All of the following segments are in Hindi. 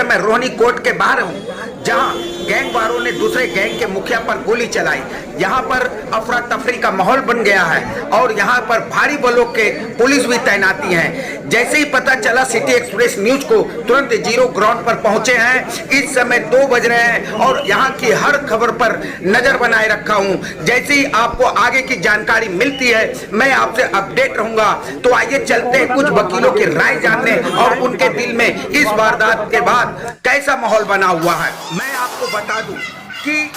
समय रोहिणी कोर्ट के बाहर हूँ, जहां गैंग वालों ने दूसरे गैंग के मुखिया पर गोली चलाई। यहां पर अफरा तफरी का माहौल बन गया है और यहां पर भारी बलों के पुलिस भी तैनाती है। जैसे ही पता चला सिटी एक्सप्रेस न्यूज को तुरंत जीरो ग्राउंड पर पहुंचे हैं। इस समय 2 बज रहे हैं और यहां की हर खबर पर नजर बनाए रखा हूं। जैसे ही आपको आगे की जानकारी मिलती है मैं आपसे अपडेट रहूंगा। तो आइए चलते हैं कुछ वकीलों की राय जानने और उनके दिल में इस वारदात के बाद कैसा माहौल बना हुआ है। मैं आपको बता दूं कि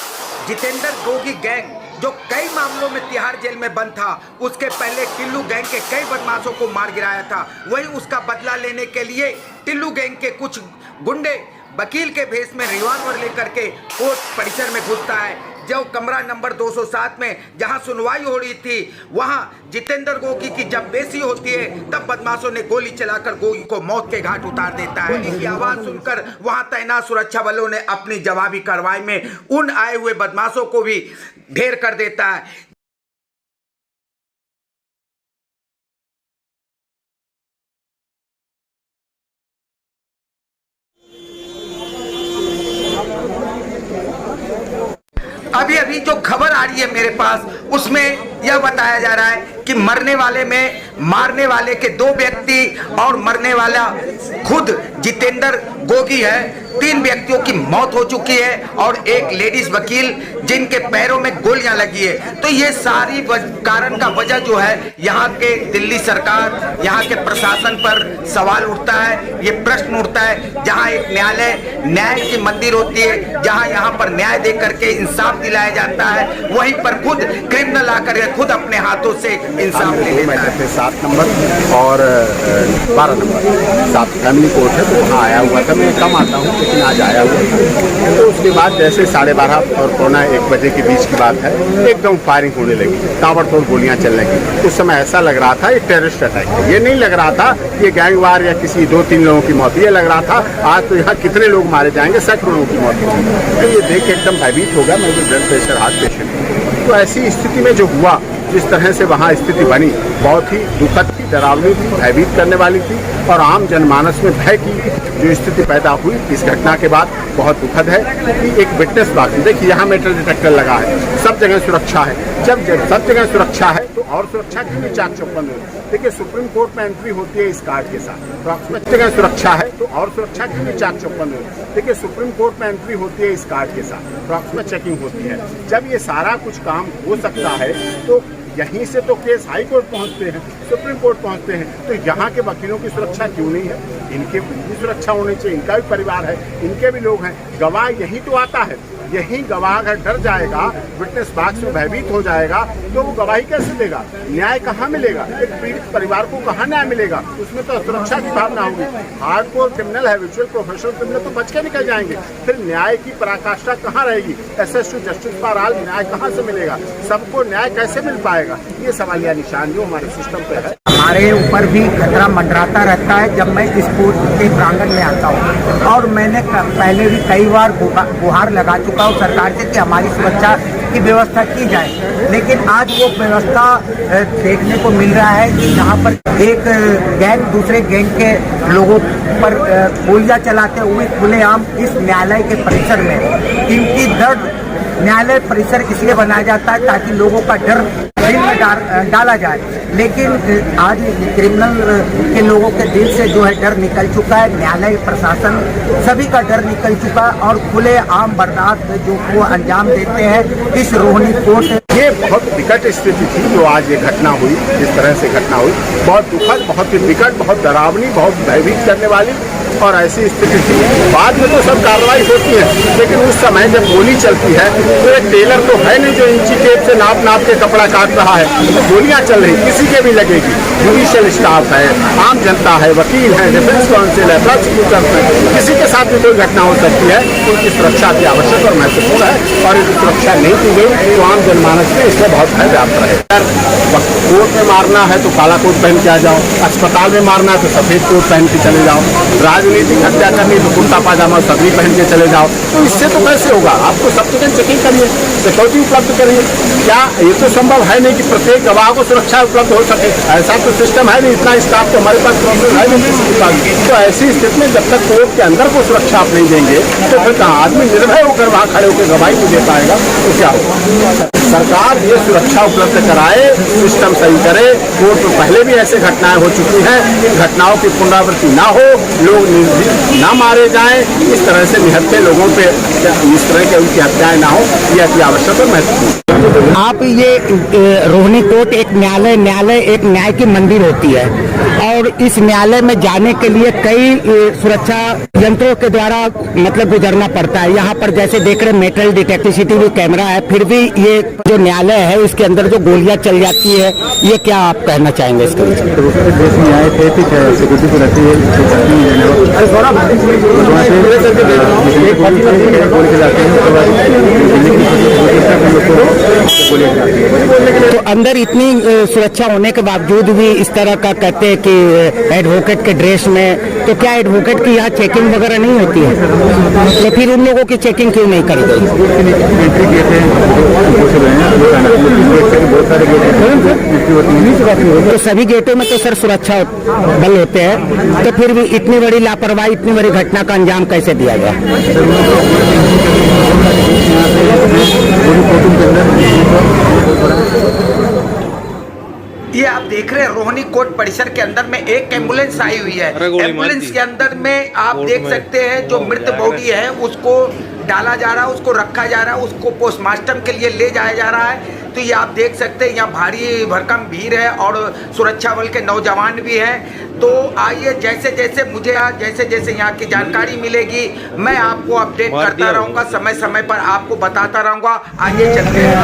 जितेंद्र गोगी गैंग जो कई मामलों में तिहाड़ जेल में बंद था, उसके पहले टिल्लू गैंग के कई बदमाशों को मार गिराया था। वही उसका बदला लेने के लिए टिल्लू गैंग के कुछ गुंडे वकील के भेष में रिवॉल्वर लेकर के कोर्ट परिसर में घुसता है। जो कमरा नंबर 207 में जहां सुनवाई हो रही थी, वहां जितेंद्र गोगी की जब बेइज्जती होती है तब बदमाशों ने गोली चलाकर गोगी को मौत के घाट उतार देता है। गोली की आवाज सुनकर वहां तैनात सुरक्षा बलों ने अपनी जवाबी कार्रवाई में उन आए हुए बदमाशों को भी ढेर कर देता है। अभी अभी जो खबर आ रही है मेरे पास, उसमें यह बताया जा रहा है कि मरने वाले में मारने वाले के 2 व्यक्ति और मरने वाला खुद जितेंद्र गोगी है। 3 व्यक्तियों की मौत हो चुकी है और एक लेडीज वकील जिनके पैरों में गोलियां लगी है। तो ये सारी कारण का वजह जो है, यहाँ के दिल्ली सरकार, यहाँ के प्रशासन पर सवाल उठता है। ये प्रश्न उठता है, जहाँ एक न्यायालय न्याय की मंदिर होती है, जहाँ यहाँ पर न्याय दे करके इंसाफ दिलाया जाता है, वहीं पर खुद क्रिमिनल आकर खुद अपने हाथों से इंसाफ ले लेता है। 7 नंबर और 12 नंबर 7 फैमिली कोर्ट है, तो वहाँ आया हुआ था। मैं कम आता हूँ लेकिन आज आया हुआ था। तो उसके बाद जैसे 12:30 और 12:45 बजे के बीच की बात है, एकदम फायरिंग होने लगी, ताबड़तोड़ गोलियां चलने लगी। उस समय ऐसा लग रहा था ये टेररिस्ट अटैक है। ये नहीं लग रहा था ये गैंगवार या किसी 2-3 लोगों की मौत। ये लग रहा था आज तो यहाँ कितने लोग मारे जाएंगे, सैकड़ों लोगों की मौत होगी। तो ये देख के एकदम भयभीत हो गया। मैं भी ब्लड प्रेशर हार्ट पेशेंट हूँ। तो ऐसी स्थिति में जो हुआ, जिस तरह से वहाँ स्थिति बनी, बहुत ही दुखद थी, डरावनी थी, भयभीत करने वाली थी और आम जनमानस में भय की जो स्थिति पैदा हुई इस घटना के बाद बहुत दुखद है कि एक विटनेस बाकी। देखिए यहाँ मेटल डिटेक्टर लगा है, सब जगह सुरक्षा है। जब सब जगह सुरक्षा है तो और सुरक्षा क्यों नहीं चाक चौबंद होगी। देखिए सुप्रीम कोर्ट में एंट्री होती है इस कार्ड के साथ, तो जगह सुरक्षा है तो और सुरक्षा क्यों नहीं चाक चौबंद होगी। देखिए सुप्रीम कोर्ट में एंट्री होती है इस कार्ड के साथ, तो में चेकिंग होती है। जब ये सारा कुछ काम हो सकता है तो यहीं से तो केस हाई कोर्ट पहुंचते हैं, सुप्रीम कोर्ट पहुंचते हैं। तो यहाँ के वकीलों की सुरक्षा क्यों नहीं है? इनके भी सुरक्षा होनी चाहिए, इनका भी परिवार है, इनके भी लोग हैं। गवाह यही तो आता है, यही गवाह अगर डर जाएगा, विटनेस बॉक्स में भयभीत हो जाएगा, तो वो गवाही कैसे देगा? न्याय कहाँ मिलेगा? एक पीड़ित परिवार को कहाँ न्याय मिलेगा? उसमें तो सुरक्षा की भावना होगी। हार्डकोर क्रिमिनल है, विजुअल प्रोफेशनल क्रिमिनल तो बच के निकल जाएंगे। फिर न्याय की पराकाष्ठा कहाँ रहेगी? SSU जस्टिस फॉर ऑल न्याय कहाँ से मिलेगा? सबको न्याय कैसे मिल पाएगा? ये सवालिया निशान जो हमारे सिस्टम पे है। हमारे ऊपर भी खतरा मंडराता रहता है जब मैं इस कोर्ट के प्रांगण में आता हूँ, और मैंने पहले भी कई बार गुहार लगा चुका हूँ सरकार से कि हमारी सुरक्षा की व्यवस्था की जाए। लेकिन आज वो व्यवस्था देखने को मिल रहा है कि यहाँ पर एक गैंग दूसरे गैंग के लोगों पर गोलियां चलाते हुए खुलेआम इस न्यायालय के परिसर में। इनकी दर्द न्यायालय परिसर इसलिए बनाया जाता है ताकि लोगों का डर दिल में डाला जाए, लेकिन आज क्रिमिनल के लोगों के दिल से जो है डर निकल चुका है। न्यायालय प्रशासन सभी का डर निकल चुका है और खुले आम वारदात जो वो अंजाम देते हैं इस रोहिणी कोर्ट। ये बहुत विकट स्थिति थी जो आज ये घटना हुई, जिस तरह से घटना हुई, बहुत दुखद, बहुत ही विकट, बहुत डरावनी, बहुत भयभीत करने वाली और ऐसी स्थिति थी। बाद में तो सब कार्रवाई होती है, लेकिन उस समय जब गोली चलती है तो एक टेलर तो है नहीं जो इंची टेप से नाप नाप के कपड़ा काट रहा है। तो गोलियां चल रही, किसी के भी लगेगी। जुडिशियल स्टाफ है, आम जनता है, वकील है, डिफेंस काउंसिल है, प्रोसिक्यूटर है, किसी के साथ भी कोई घटना हो सकती है। उनकी सुरक्षा की आवश्यक और महत्वपूर्ण है और यदि सुरक्षा नहीं की गई तो आम जनमानस में इससे बहुत भय व्याप्त रहे। कोर्ट में मारना है तो काला कोट पहन के आ जाओ, अस्पताल में मारना है तो सफेद कोट पहन के चले जाओ, राजनीतिक हत्या करनी तो कुर्ता पाजामा सदरी पहन के चले जाओ, तो इससे तो कैसे होगा? आपको सब जगह चेकिंग करिए, सिक्योरिटी उपलब्ध करिए। क्या ये तो संभव है नहीं कि प्रत्येक गवाह को सुरक्षा उपलब्ध हो सके? ऐसा तो सिस्टम है नहीं, इतना स्टाफ तो हमारे पास प्रोसेस है नहीं किसी के पास। तो ऐसी स्थिति में जब तक कोर्ट के अंदर को सुरक्षा आप नहीं देंगे तो फिर कहाँ आदमी निर्भय होकर वहाँ खड़े होकर गवाही नहीं दे पाएगा तो क्या होगा? सरकार ये सुरक्षा उपलब्ध कराए, सिस्टम सही करे। कोर्ट में पहले भी ऐसे घटनाएं हो चुकी हैं, घटनाओं की पुनरावृत्ति ना हो, लोग ना मारे जाएं, इस तरह से निहत्थे लोगों पे इस तरह की उनकी हत्याएं ना हो, ये अति आवश्यक और महत्वपूर्ण। आप ये रोहिणी कोर्ट एक न्यायालय एक न्याय की मंदिर होती है और इस न्यायालय में जाने के लिए कई सुरक्षा यंत्रों के द्वारा मतलब गुजरना पड़ता है। यहाँ पर जैसे देख रहे मेटल डिटेक्टिव सीसीटीवी कैमरा है, फिर भी ये जो न्यायालय है इसके अंदर जो गोलियां चल जाती है, ये क्या आप कहना चाहेंगे इसके लिए? तो अंदर इतनी सुरक्षा होने के बावजूद भी इस तरह का कहते हैं कि एडवोकेट के ड्रेस में, तो क्या एडवोकेट की यहाँ चेकिंग वगैरह नहीं होती है? तो फिर उन लोगों की चेकिंग क्यों नहीं करी गई? तो सभी गेटों में तो सर सुरक्षा बल होते हैं, तो फिर भी इतनी बड़ी लापरवाही, इतनी बड़ी घटना का अंजाम कैसे दिया गया? ये आप देख रहे हैं रोहिणी कोर्ट परिसर के अंदर में एक एम्बुलेंस आई हुई है। एम्बुलेंस के अंदर में आप देख सकते हैं जो मृत बॉडी है उसको डाला जा रहा है, उसको रखा जा रहा है, उसको पोस्टमार्टम के लिए ले जाया जा रहा है। तो ये आप देख सकते हैं यहाँ भारी भरकम भीड़ है और सुरक्षा बल के नौजवान भी हैं। तो आइए जैसे जैसे यहाँ की जानकारी मिलेगी मैं आपको अपडेट करता रहूँगा, समय समय पर आपको बताता रहूँगा। आइए चलते हैं।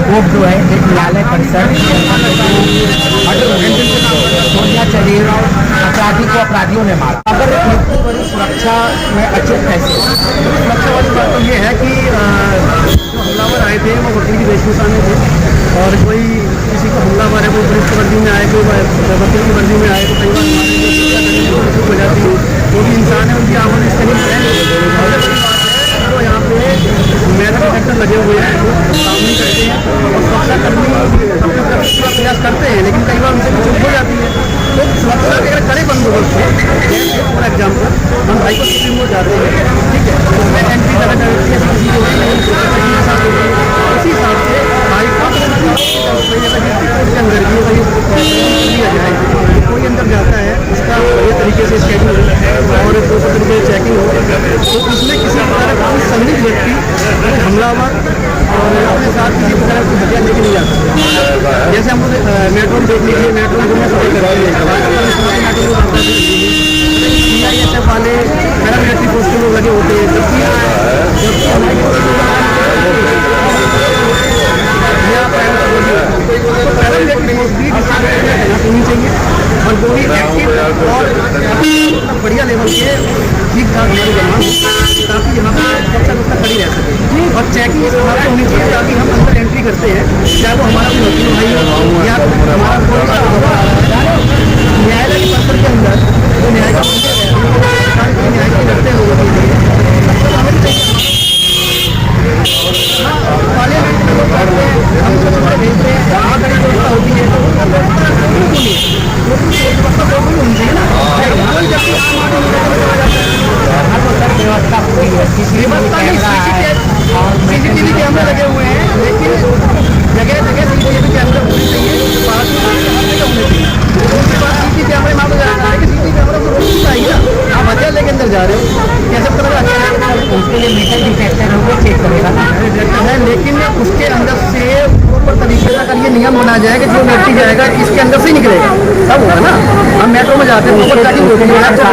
वो जो है एक न्यायालय परिसर चली अपराधी को अपराधियों ने मारा, अगर इतनी बड़ी सुरक्षा में अचूक कैसे? सुरक्षा वाली बात तो ये है कि जो हमलावर आए थे वो वकील की वेशभूषा में थे और कोई किसी को हमलावर है, कोई पुलिस की वर्दी में आए, कोई वकील की वर्दी में आए, तो कई बार हमारी जो सुरक्षा हो जाती है वो भी इंसान है, उनकी आंखों में स्कैनिंग है। तो यहाँ पे मेटल डिटेक्टर लगे हुए हैं, काम नहीं करते हैं और सुरक्षाकर्मी अपना प्रयास करते हैं, लेकिन कई बार उनसे भी चूक हो जाती है। तो सुरक्षा के अगर कड़े बंदोबस्त हो, फॉर एग्जाम्पल हम हाई कोर्ट सुप्रीम कोर्ट जाते हैं, ठीक है, उसमें एंट्री ज़्यादा करती है, किसी को उसी हिसाब से हाई कोर्ट के अंदर भी लिया जाए। कोई अंदर जाता है उसका बढ़िया तरीके से स्केड्यूल और दूसरे तरीके से चेकिंग हो, तो उसमें किसी प्रकार का संदिग्ध व्यक्ति हमलावर और अपने साथ किसी प्रकार की हथियार लेके नहीं जाता। जैसे हम मेट्रो देख लीजिए, मेट्रो में सफाई करवाइए, CISF वाले पैरामिलिट्री फोर्स के लोग लगे होते हैं, जबकि पैरामिलिट्री फोर्स भी होनी चाहिए और वो भी एक्टिव और बढ़िया लेवल के ठीक ठाक हमारे जवान ताकि यहाँ पर सुरक्षा खड़ी रह सके और चेकिंग इस प्रकार से होनी चाहिए ताकि हम अंदर एंट्री करते हैं, चाहे वो हमारा कोई वकील भाई हो या हमारा कोई न्यायालय के परिसर के अंदर जो न्याय का न्याय के लड़ते हुए व्यवस्था पूरी है, CCTV कैमरे लगे हुए हैं, लेकिन जगह जगह CCTV कैमरे होने चाहिए, पास में होने चाहिए। उसके बाद CCTV कैमरे मान लो जा रहा है कि CCTV कैमरा तो रोक चाहिए ना, आप हथियार लेके अंदर जा रहे हो, कैसे पता लगा? उसके लिए मेटल डिटेक्टर होगा, चेक करेगा है, लेकिन उसके अंदर से प्रॉपर तरीके से अगर ये नियम बना जाए कि जो व्यक्ति जाएगा इसके अंदर से ही निकलेगा, तब होगा ना। हम मेट्रो में जाते हैं प्रशासन जो व्यवस्था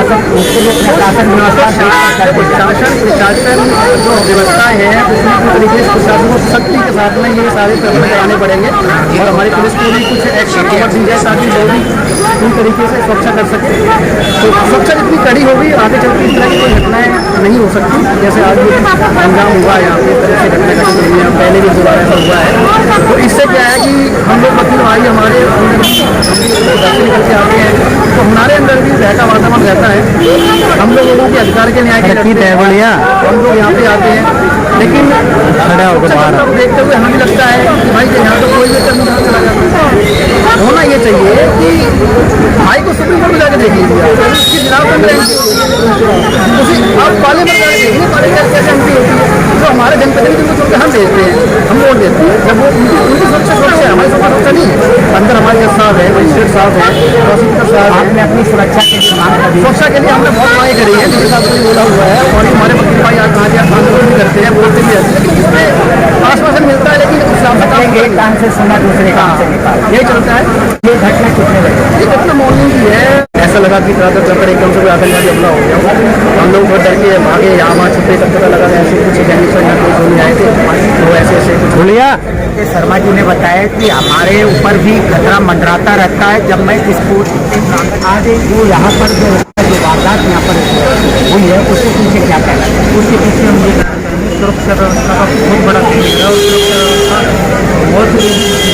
है उसमें कुछ तरीके से प्रशासन को सख्ती के साथ में ये सारे प्रबंध कराने पड़ेंगे और हमारी पुलिस को भी कुछ एक्शन दी जाए ताकि लोग भी पूरी तरीके से सुरक्षा कर सकते हैं। तो सुरक्षा जितनी कड़ी होगी आगे चलकर इस तरह की कोई घटनाएं नहीं हो सकती, जैसे आज भी अंजाम हुआ यहाँ पे तरह से घटना घटी हुई है, पहले भी दोबारा ऐसा हुआ है। तो इससे क्या है कि हम लोग वकील भाई हमारे दर्शन करके आते हैं तो हमारे अंदर भी भय का वातावरण रहता है। हम लोगों के अधिकार के न्याय के लड़ते हैं, हम लोग यहाँ पे आते हैं, लेकिन देखते हुए हमें लगता है कि भाई यहाँ तो कोई भी कर्मचारी चला जाता है। होना ये चाहिए कि भाई को सुप्रीम कोर्ट में जाके देख लीजिए, उसकी खिलाफ आप पार्लियामेंट जाके देखिए, पार्लियामेंट कैसे एंट्री होती है। जो हमारे जनप्रतिनिधि को छोड़कर हम भेजते हैं, हम वोट देते हैं, जब वो उनकी सुरक्षा है, हमारी सुरक्षा नहीं है। अंदर हमारे जज साहब है, मजिस्ट्रेट साहब है, प्रोसिक्यूटर साहब, आपने अपनी सुरक्षा के इस्तेमाल कर सुरक्षा के लिए हमने बहुत लड़ाई करी है, जिसके साथ बोला हुआ है, और हमारे वकील भाई आज आंदोलन भी करते हैं, बोलते भी रहते हैं, लेकिन इसमें आश्वासन मिलता है, लेकिन उस हिसाब से काम एक काम से सुना दूसरे काम से निकाल, यही चलता है। ये घटना कितने बजे? ये घटना मॉर्निंग की है। ऐसा लगा कि चलकर एकदम से आतंकवादी हमला हो गया। हम लोग बहुत डर के भागे, यहाँ वहाँ छुपे, तब पता लगा ऐसे कुछ गैंगस्टर या कोई जोड़ी आए थे, तो ऐसे कुछ बोलिया। शर्मा जी ने बताया कि हमारे ऊपर भी खतरा मंडराता रहता है जब मैं स्कूल आज जो यहाँ पर जो वारदात यहाँ पर हुई है, उसके पीछे क्या कहना है? उसके पीछे हम ये सुरक्षा व्यवस्था का बहुत बड़ा केंद्र है, और सुरक्षा व्यवस्था बहुत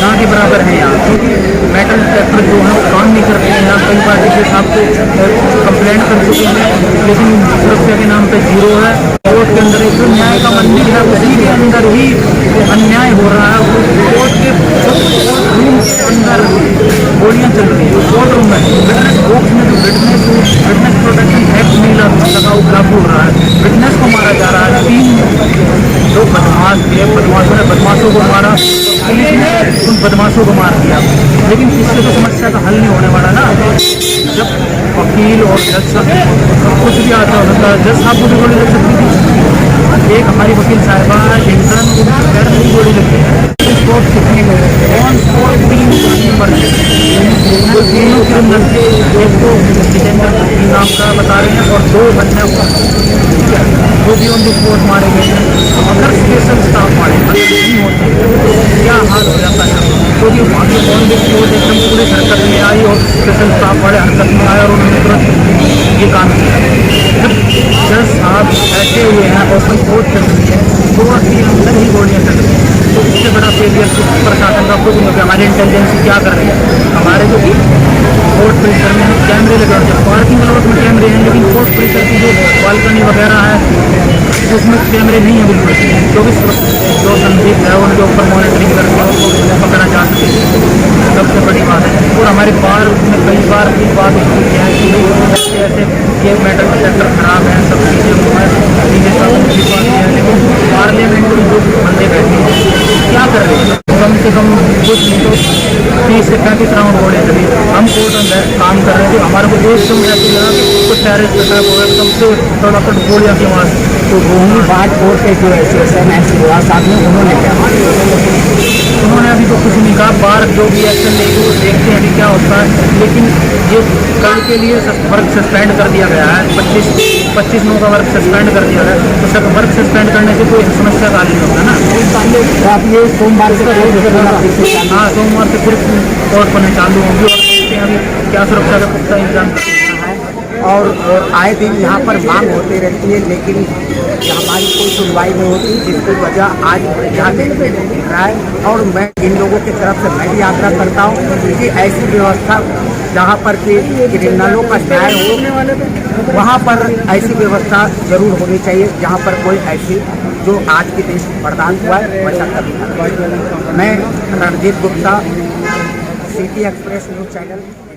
ना के बराबर है यहाँ, क्योंकि मेटल डिटेक्टर जो है वो काम नहीं करते हैं। यहाँ कई बार डीसी साहब को कंप्लेंट कर चुके हैं, लेकिन सुरक्षा के नाम पे जीरो है। कोर्ट के अंदर एक जो न्याय का मंदिर है, उसी के अंदर ही अन्याय हो रहा है। कोर्ट के रूम के अंदर गोलियाँ चल रही है, कोर्ट रूम में विटनेस बॉक्स में जो विटनेस प्रोटेक्शन एक्ट नहीं लगा वो लागू हो रहा है, विटनेस को मारा जा रहा है। 3 जो बदमाश थे, बदमाशों ने बदमाशों को मारा, पुलिस ने उन बदमाशों को मार दिया, लेकिन इससे तो समस्या का हल नहीं होने वाला ना। जब वकील और जज साहब कुछ भी आता होता, जज साहब को भी गोली लग सकती थी। एक हमारी वकील साहिबा इंटर्न को पैर में भी गोली लगती है। कोर्ट कितने लोग ऑन स्पॉट 3 मर गए, जो तीनों क्रिमिनल थे। एक को जितेंद्र नाम का बता रहे हैं, और 2 बच्चे वो भी ऑन द स्पॉट मारे गए हैं। अगर स्पेशल स्टाफ मारे नहीं होते तो क्या हाल हो जाता है, क्योंकि वहाँ के ऑन द स्पॉट एकदम पूरी हरकत में आई, और स्पेशल स्टाफ वाले हरकत में आए, और उन्होंने तुरंत ये काम किया। जब जज साहब बैठे हुए हैं और कोई कोर्ट चल रही है, तो के अंदर ही गोलियाँ चल रही हैं, तो इससे बड़ा फेलियर प्रशासन का खुद नहीं। हमारी इंटेलिजेंस क्या कर रही है? हमारे जो कि कोर्ट परिसर में कैमरे लगे होते हैं, पार्किंग लॉट में कैमरे हैं, लेकिन कोर्ट परिसर की जो बालकनी वगैरह है उसमें कैमरे नहीं है बिल्कुल, क्योंकि जो संदिग्ध है उनके ऊपर मॉनिटरिंग करके उनको पकड़ा जा सके, सबसे बड़ी बात है। और हमारे बार में कई बार की बात होती है कि ऐसे ऐसे ये मेटल डिटेक्टर खराब है, सब चीज़ें है, लेकिन पार्लियामेंट में जो बंदे बैठे हैं क्या कर रहे हैं? कम से कम कुछ नहीं तो 30 से 35 राउंड गोले चली, हम कोर्ट में काम कर रहे हैं। हमारे को एकदम ऐसे लगा कि कुछ टेररिस्ट अटैक हो गया, एकदम से थोड़ा सा गोलियाँ की आवाज़। तो वही बात कोर्ट के जो एसोसिएशन हुआ साथ में उन्होंने क्या उन्होंने अभी तो कुछ नहीं कहा, बाहर जो भी एक्शन लेंगे वो देखते हैं अभी क्या होता है। लेकिन ये कल के लिए वर्क सस्पेंड कर दिया गया है, 25 नौ का वर्क सस्पेंड कर दिया गया, तो सब वर्क सस्पेंड करने से कोई समस्या का हल नहीं होता ना। तो आप ये सोमवार से हाँ, सोमवार से फिर कोर्ट बने चालू होंगी, और देखते हैं अभी क्या सुरक्षा का पुख्ता इंतजाम करते हैं। और आए दिन यहाँ पर मांग होती रहती है, लेकिन हमारी कोई सुनवाई नहीं होती, जिसकी वजह आज यहाँ देखने को मिल रहा है। और मैं इन लोगों की तरफ से मैं भी आग्रह करता हूँ कि ऐसी व्यवस्था जहाँ पर कि क्रिमिनलों का न्याय हो, वहाँ पर ऐसी व्यवस्था जरूर होनी चाहिए, जहाँ पर कोई ऐसी जो आज के देश में बर्दाश्त हुआ है वैसा कभी ना। मैं Ranjit Gupta, city express news channel.